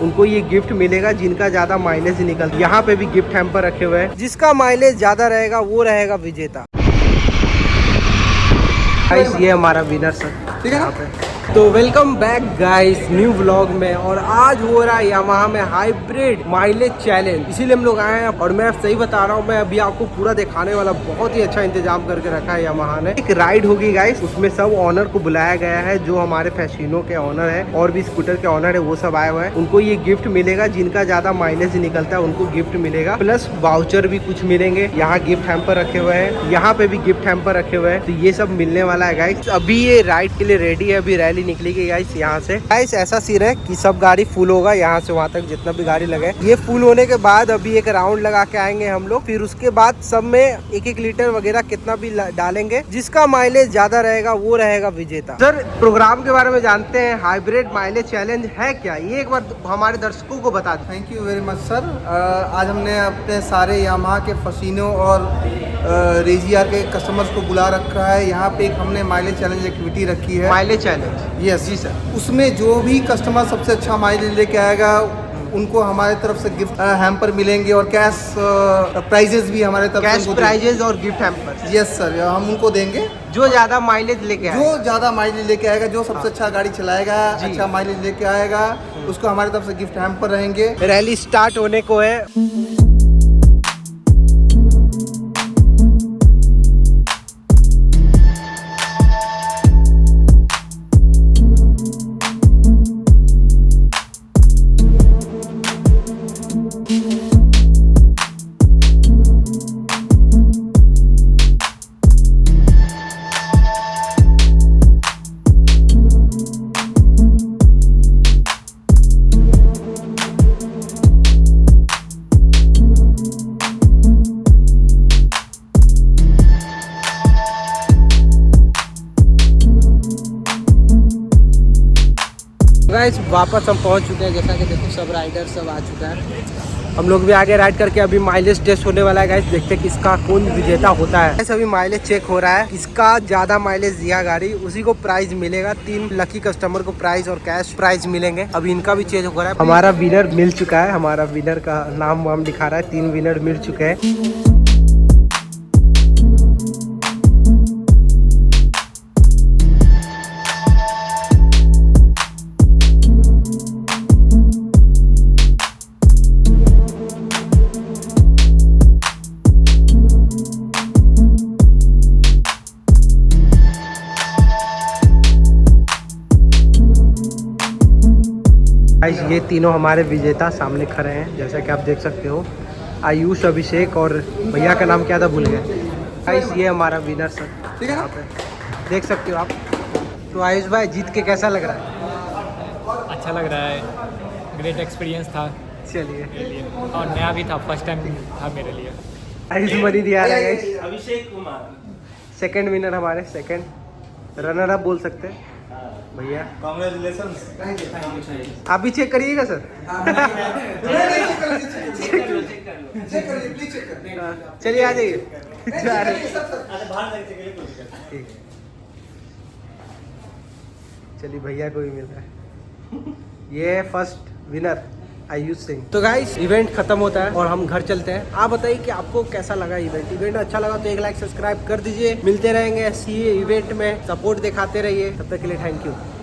उनको ये गिफ्ट मिलेगा जिनका ज्यादा माइलेज निकलता है। यहाँ पे भी गिफ्ट हैम्पर रखे हुए हैं, जिसका माइलेज ज्यादा रहेगा वो रहेगा विजेता। गाइस ये हमारा विनर सर, ठीक है यहाँ पे। तो welcome back guys new vlog में। और आज हो रहा है यामाहा में हाइब्रिड माइलेज चैलेंज, इसीलिए हम लोग आए हैं। और मैं सही बता रहा हूँ, मैं अभी आपको पूरा दिखाने वाला, बहुत ही अच्छा इंतजाम करके रखा है यामाहा ने। एक राइड होगी गाइस, उसमें सब ऑनर को बुलाया गया है, जो हमारे फैसिनो के ऑनर है और भी स्कूटर के ऑनर है, वो सब आए हुए हैं। उनको ये गिफ्ट मिलेगा, जिनका ज्यादा माइलेज निकलता है उनको गिफ्ट मिलेगा, प्लस वाउचर भी कुछ मिलेंगे। यहाँ गिफ्ट हैम्पर रखे हुए हैं, यहाँ पे भी गिफ्ट हैम्पर रखे हुए हैं, तो ये सब मिलने वाला है गाइस। अभी ये राइड के लिए रेडी है, अभी रैली निकलेगी गाइस यहाँ से। गाइस ऐसा सीन है कि सब गाड़ी फुल होगा, यहाँ से वहाँ तक जितना भी गाड़ी लगे। ये फुल होने के बाद अभी एक राउंड लगा के आएंगे हम लोग, फिर उसके बाद सब में 1-1 लीटर वगैरह कितना भी डालेंगे, जिसका माइलेज ज्यादा रहेगा वो रहेगा विजेता। सर प्रोग्राम के बारे में जानते हैं, हाइब्रिड माइलेज चैलेंज है क्या, ये एक बार हमारे दर्शकों को बता दें। Thank you very much sir. आज हमने अपने सारे यामाहा के फसीनो और रेजियार के कस्टमर्स को बुला रखा है। यहाँ पे एक हमने माइलेज चैलेंज एक्टिविटी रखी है। Mileage challenge? यस जी सर। उसमें जो भी कस्टमर सबसे अच्छा माइलेज लेके आएगा उनको हमारे तरफ से गिफ्ट हैम्पर मिलेंगे और कैश प्राइजेस भी हमारे तरफ से। कैश प्राइजेस और गिफ्ट हैम्पर? यस सर, हम उनको देंगे जो ज्यादा माइलेज लेके आएगा। जो ज्यादा माइलेज लेके आएगा, जो सबसे अच्छा गाड़ी चलाएगा, अच्छा माइलेज लेके आएगा, उसको हमारे तरफ से गिफ्ट हैम्पर रहेंगे। रैली स्टार्ट होने को है। गाइस वापस हम पहुंच चुके हैं, जैसा कि देखो सब राइडर सब आ चुका है। हम लोग भी आगे राइड करके अभी माइलेज टेस्ट होने वाला है गाइस, देखते हैं किसका कौन विजेता होता है। गाइस अभी माइलेज चेक हो रहा है, किसका ज्यादा माइलेज दिया गाड़ी उसी को प्राइज मिलेगा। 3 लकी कस्टमर को प्राइज और कैश प्राइज मिलेंगे। अभी इनका भी चेंज हो रहा है। हमारा विनर मिल चुका है, हमारा विनर का नाम वाम दिखा रहा है। 3 विनर मिल चुके हैं। ये तीनों हमारे विजेता सामने खड़े हैं, जैसा कि आप देख सकते हो। आयुष, अभिषेक और भैया का नाम क्या था भूल गए। गाइस ये हमारा विनर सर, ठीक है, यहाँ पे देख सकते हो आप। तो आयुष भाई जीत के कैसा लग रहा है? अच्छा लग रहा है, ग्रेट एक्सपीरियंस था चलिए, मेरे लिए और नया भी था, फर्स्ट टाइम था मेरे लिए। आयुष मनी दिया रहा है guys. Abhishek Kumar second winner, हमारे सेकंड रनर अप बोल सकते हैं भैया। कांग्रेचुलेशंस। आप भी चेक करिएगा सर। चलिए आ जाइए। चलिए भैया को भी मिल रहा है। ये है फर्स्ट विनर आयुष सिंह। तो गाइस इवेंट खत्म होता है और हम घर चलते हैं। आप बताइए कि आपको कैसा लगा इवेंट अच्छा लगा तो 1 लाइक सब्सक्राइब कर दीजिए। मिलते रहेंगे ऐसी इवेंट में, सपोर्ट दिखाते रहिए। तब तक के लिए थैंक यू।